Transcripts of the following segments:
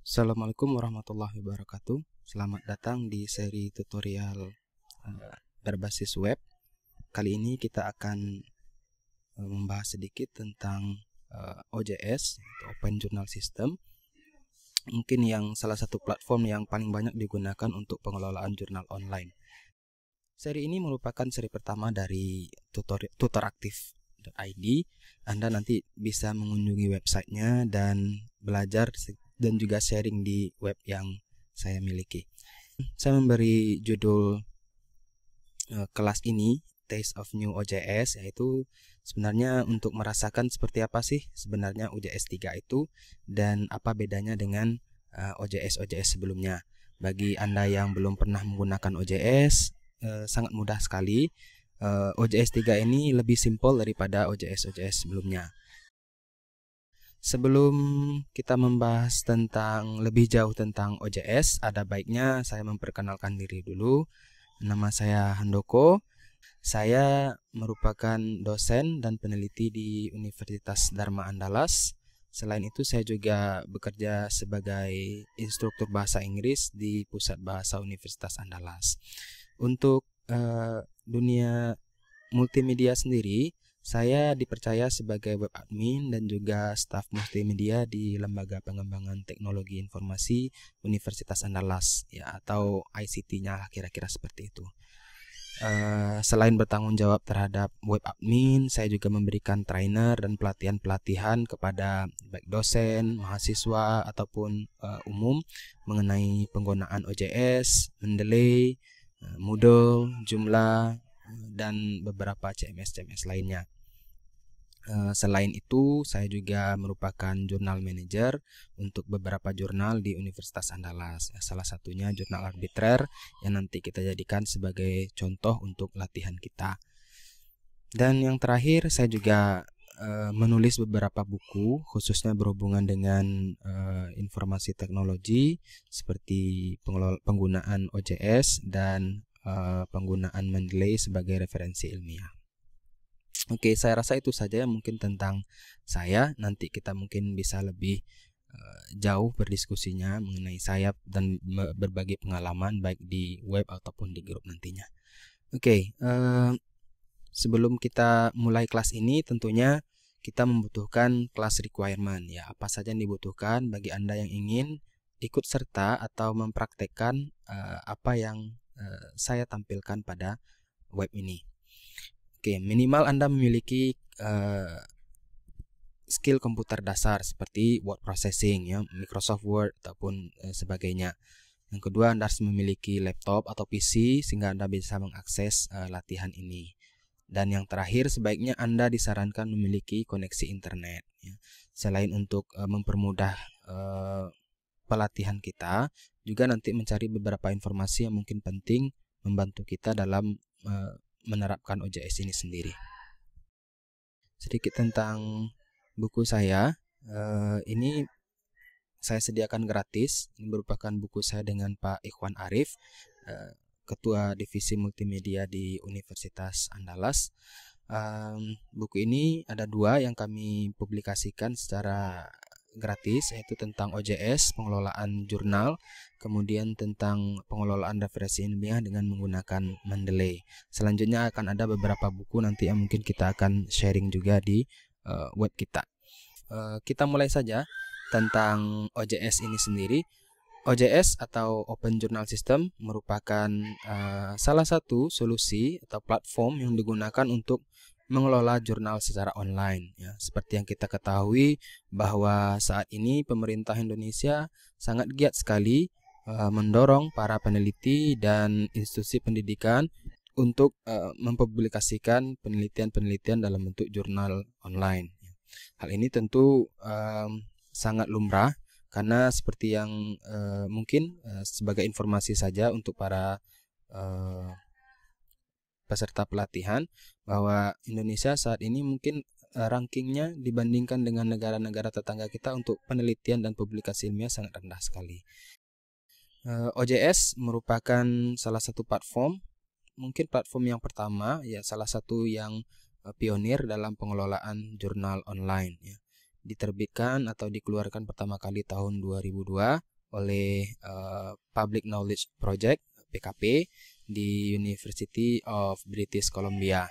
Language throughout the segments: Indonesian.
Assalamualaikum warahmatullahi wabarakatuh. Selamat datang di seri tutorial berbasis web. Kali ini kita akan membahas sedikit tentang OJS, Open Journal System. Mungkin yang salah satu platform yang paling banyak digunakan untuk pengelolaan jurnal online. Seri ini merupakan seri pertama dari tutoraktif.id. Anda nanti bisa mengunjungi websitenya dan belajar dan juga sharing di web yang saya miliki. Saya memberi judul kelas ini Taste of New OJS, yaitu sebenarnya untuk merasakan seperti apa sih sebenarnya OJS 3 itu dan apa bedanya dengan OJS sebelumnya. Bagi Anda yang belum pernah menggunakan OJS, sangat mudah sekali. OJS 3 ini lebih simpel daripada OJS sebelumnya. Sebelum kita membahas lebih jauh tentang OJS, ada baiknya saya memperkenalkan diri dulu. Nama saya Handoko. Saya merupakan dosen dan peneliti di Universitas Dharma Andalas. Selain itu, saya juga bekerja sebagai instruktur bahasa Inggris di Pusat Bahasa Universitas Andalas. Untuk dunia multimedia sendiri, saya dipercaya sebagai web admin dan juga staf multimedia di Lembaga Pengembangan Teknologi Informasi Universitas Andalas, ya, atau ICT-nya kira-kira seperti itu. Selain bertanggung jawab terhadap web admin, saya juga memberikan trainer dan pelatihan-pelatihan kepada baik dosen, mahasiswa ataupun umum mengenai penggunaan OJS, Mendeley, Moodle, Joomla, dan beberapa CMS lainnya. Selain itu, saya juga merupakan jurnal manager untuk beberapa jurnal di Universitas Andalas. Salah satunya jurnal arbitrer yang nanti kita jadikan sebagai contoh untuk latihan kita. Dan yang terakhir, saya juga menulis beberapa buku khususnya berhubungan dengan informasi teknologi seperti penggunaan OJS dan penggunaan Mendeley sebagai referensi ilmiah. Oke, saya rasa itu saja mungkin tentang saya. Nanti kita mungkin bisa lebih jauh berdiskusinya mengenai saya dan berbagi pengalaman baik di web ataupun di grup nantinya. Oke, sebelum kita mulai kelas ini tentunya kita membutuhkan class requirement, ya. Apa saja yang dibutuhkan bagi Anda yang ingin ikut serta atau mempraktekkan apa yang saya tampilkan pada web ini. Oke, minimal Anda memiliki skill komputer dasar seperti word processing, ya, Microsoft Word ataupun sebagainya. Yang kedua, Anda harus memiliki laptop atau PC sehingga Anda bisa mengakses latihan ini. Dan yang terakhir, sebaiknya Anda disarankan memiliki koneksi internet, ya. Selain untuk mempermudah pelatihan kita, juga nanti mencari beberapa informasi yang mungkin penting membantu kita dalam menerapkan OJS ini sendiri. Sedikit tentang buku saya. Ini saya sediakan gratis. Ini merupakan buku saya dengan Pak Ikhwan Arif, Ketua Divisi Multimedia di Universitas Andalas. Buku ini ada 2 yang kami publikasikan secara gratis, yaitu tentang OJS, pengelolaan jurnal, kemudian tentang pengelolaan referensi ilmiah dengan menggunakan Mendeley. Selanjutnya akan ada beberapa buku nanti yang mungkin kita akan sharing juga di web kita. Kita mulai saja tentang OJS ini sendiri. OJS atau Open Journal System merupakan salah satu solusi atau platform yang digunakan untuk mengelola jurnal secara online, ya. Seperti yang kita ketahui bahwa saat ini pemerintah Indonesia sangat giat sekali mendorong para peneliti dan institusi pendidikan untuk mempublikasikan penelitian-penelitian dalam bentuk jurnal online. Hal ini tentu sangat lumrah karena seperti yang mungkin sebagai informasi saja untuk para peserta pelatihan, bahwa Indonesia saat ini mungkin rankingnya dibandingkan dengan negara-negara tetangga kita untuk penelitian dan publikasi ilmiah sangat rendah sekali. OJS merupakan salah satu platform, mungkin platform yang pertama, ya, salah satu yang pionir dalam pengelolaan jurnal online, ya. Diterbitkan atau dikeluarkan pertama kali tahun 2002 oleh Public Knowledge Project (PKP) di University of British Columbia.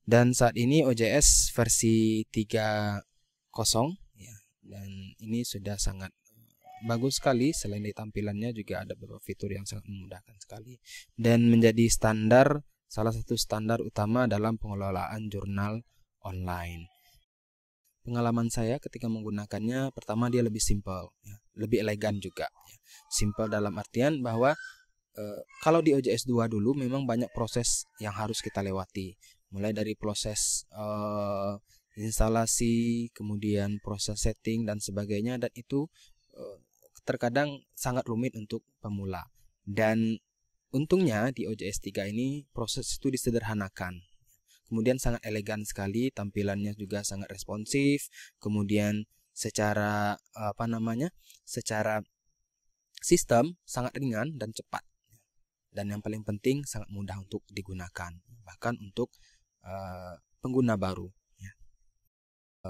Dan saat ini OJS versi 3.0 ya, dan ini sudah sangat bagus sekali. Selain di tampilannya juga ada beberapa fitur yang sangat memudahkan sekali dan menjadi salah satu standar utama dalam pengelolaan jurnal online. Pengalaman saya ketika menggunakannya, pertama dia lebih simple, ya, lebih elegan juga. Ya. Simple dalam artian bahwa kalau di OJS 2 dulu memang banyak proses yang harus kita lewati. Mulai dari proses instalasi, kemudian proses setting dan sebagainya, dan itu terkadang sangat rumit untuk pemula. Dan untungnya di OJS 3 ini proses itu disederhanakan. Kemudian sangat elegan sekali, tampilannya juga sangat responsif. Kemudian secara secara sistem sangat ringan dan cepat. Dan yang paling penting sangat mudah untuk digunakan, bahkan untuk pengguna baru. Ya.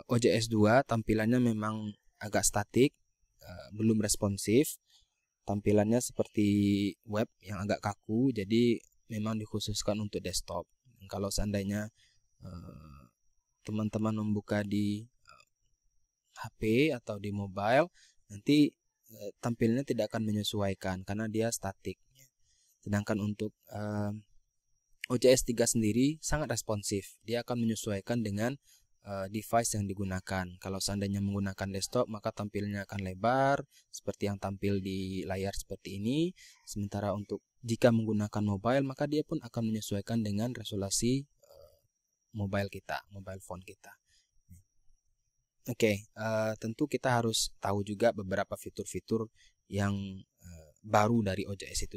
OJS 2 tampilannya memang agak statik, belum responsif. Tampilannya seperti web yang agak kaku, jadi memang dikhususkan untuk desktop. Kalau seandainya teman-teman membuka di HP atau di mobile, nanti tampilnya tidak akan menyesuaikan karena dia statik. Sedangkan untuk OJS 3 sendiri sangat responsif. Dia akan menyesuaikan dengan device yang digunakan. Kalau seandainya menggunakan desktop, maka tampilnya akan lebar seperti yang tampil di layar seperti ini. Sementara untuk jika menggunakan mobile, maka dia pun akan menyesuaikan dengan resolusi mobile phone kita. Oke, tentu kita harus tahu juga beberapa fitur-fitur yang baru dari OJS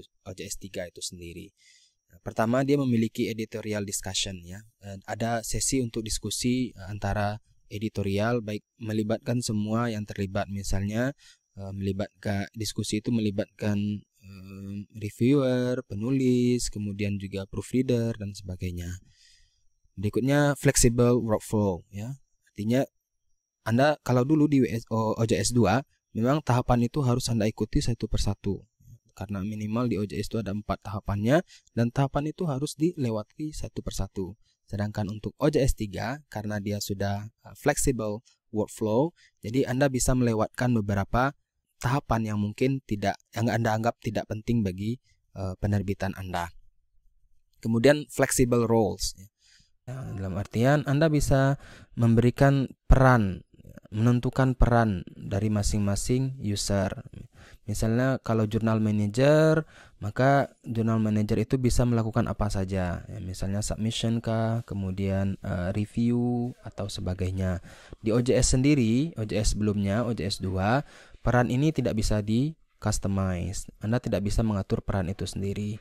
3 itu sendiri. Pertama, dia memiliki editorial discussion, ya. Ada sesi untuk diskusi antara editorial, baik melibatkan semua yang terlibat, misalnya diskusi itu melibatkan reviewer, penulis, kemudian juga proofreader dan sebagainya. Berikutnya flexible workflow, ya. Artinya Anda kalau dulu di OJS 2 memang tahapan itu harus Anda ikuti satu persatu. Karena minimal di OJS itu ada 4 tahapannya dan tahapan itu harus dilewati satu persatu. Sedangkan untuk OJS 3 karena dia sudah flexible workflow, jadi Anda bisa melewatkan beberapa tahapan yang mungkin yang Anda anggap tidak penting bagi penerbitan Anda. Kemudian flexible roles. Nah, dalam artian Anda bisa memberikan peran, menentukan peran dari masing-masing user. Misalnya kalau jurnal manager, maka jurnal manager itu bisa melakukan apa saja, ya, misalnya submission kah, kemudian review atau sebagainya. Di OJS sendiri, OJS sebelumnya, OJS 2, peran ini tidak bisa di customize. Anda tidak bisa mengatur peran itu sendiri.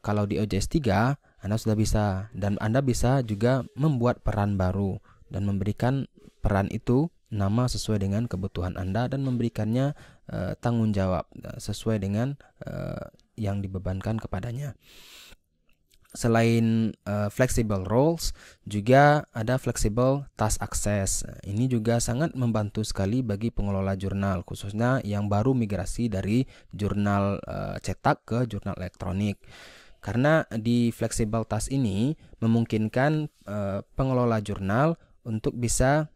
Kalau di OJS 3, Anda sudah bisa, dan Anda bisa juga membuat peran baru dan memberikan peran itu nama sesuai dengan kebutuhan Anda dan memberikannya tanggung jawab sesuai dengan yang dibebankan kepadanya. Selain flexible roles, juga ada flexible task access. Ini juga sangat membantu sekali bagi pengelola jurnal, khususnya yang baru migrasi dari jurnal cetak ke jurnal elektronik. Karena di flexible task ini memungkinkan pengelola jurnal untuk bisa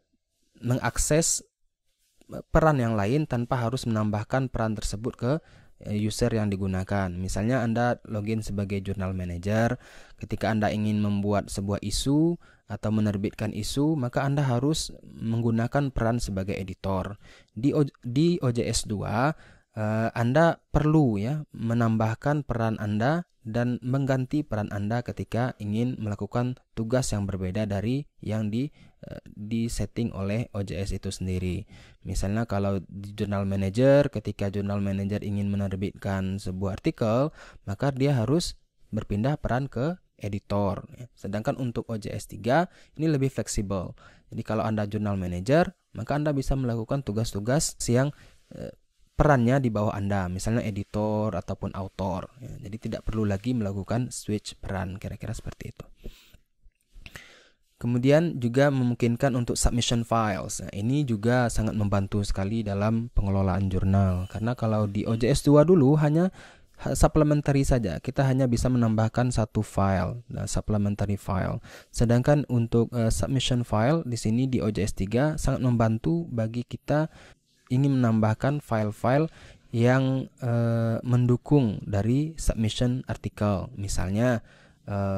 mengakses peran yang lain tanpa harus menambahkan peran tersebut ke user yang digunakan. Misalnya Anda login sebagai jurnal manager, ketika Anda ingin membuat sebuah isu atau menerbitkan isu, maka Anda harus menggunakan peran sebagai editor. Di OJS 2, Anda perlu menambahkan peran Anda dan mengganti peran Anda ketika ingin melakukan tugas yang berbeda dari yang disetting oleh OJS itu sendiri. Misalnya kalau di jurnal manager, ketika jurnal manager ingin menerbitkan sebuah artikel, maka dia harus berpindah peran ke editor. Sedangkan untuk OJS 3 ini lebih fleksibel. Jadi kalau Anda jurnal manager, maka Anda bisa melakukan tugas-tugas yang perannya di bawah Anda, misalnya editor ataupun author. Jadi tidak perlu lagi melakukan switch peran, kira-kira seperti itu. Kemudian juga memungkinkan untuk submission files. Nah, ini juga sangat membantu sekali dalam pengelolaan jurnal. Karena kalau di OJS 2 dulu hanya supplementary saja. Kita hanya bisa menambahkan satu file, supplementary file. Sedangkan untuk submission file di sini di OJS 3 sangat membantu bagi kita ingin menambahkan file-file yang mendukung dari submission artikel. Misalnya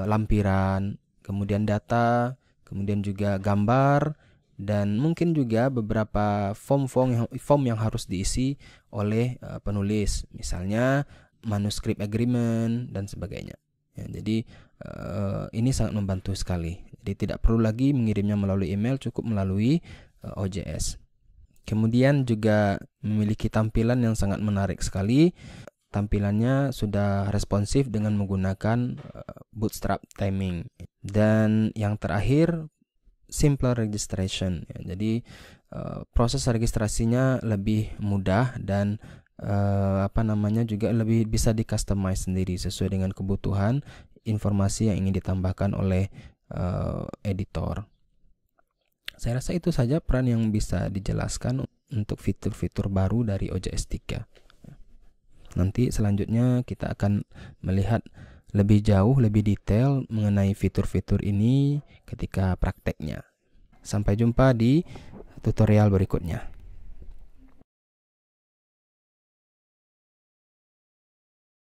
lampiran, kemudian data, kemudian juga gambar, dan mungkin juga beberapa form yang harus diisi oleh penulis, misalnya manuskrip agreement dan sebagainya. Ya, jadi ini sangat membantu sekali. Jadi tidak perlu lagi mengirimnya melalui email, cukup melalui OJS. Kemudian juga memiliki tampilan yang sangat menarik sekali. Tampilannya sudah responsif dengan menggunakan Bootstrap theming. Dan yang terakhir, simple registration. Ya, jadi proses registrasinya lebih mudah dan juga lebih bisa di-customize sendiri sesuai dengan kebutuhan informasi yang ingin ditambahkan oleh editor. Saya rasa itu saja peran yang bisa dijelaskan untuk fitur-fitur baru dari OJS 3. Nanti selanjutnya kita akan melihat lebih jauh, lebih detail mengenai fitur-fitur ini ketika prakteknya. Sampai jumpa di tutorial berikutnya.